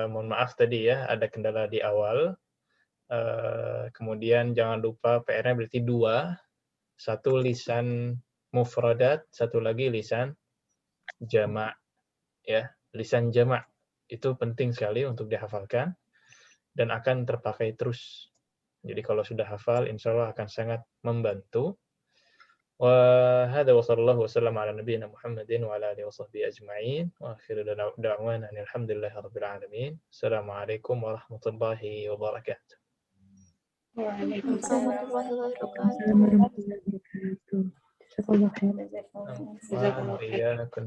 Mohon maaf tadi ya, ada kendala di awal. Kemudian jangan lupa PR-nya berarti 2. Satu lisan mufradat, satu lagi lisan jamak. Ya, lisan jamak itu penting sekali untuk dihafalkan dan akan terpakai terus. Jadi kalau sudah hafal, insya Allah akan sangat membantu. Wa hadza wa sallallahu wasallam ala nabiyyina Muhammadin wa ala alihi washabbihi ajma'in. Wa akhiru da'wana alhamdulillahi rabbil alamin. Assalamualaikum warahmatullahi wabarakatuh. Waalaikumsalam Warahmatullahi wabarakatuh. Assalamualaikum warahmatullahi wabarakatuh. Jazakallahu khairan. Jazakallahu Wa iyyakum.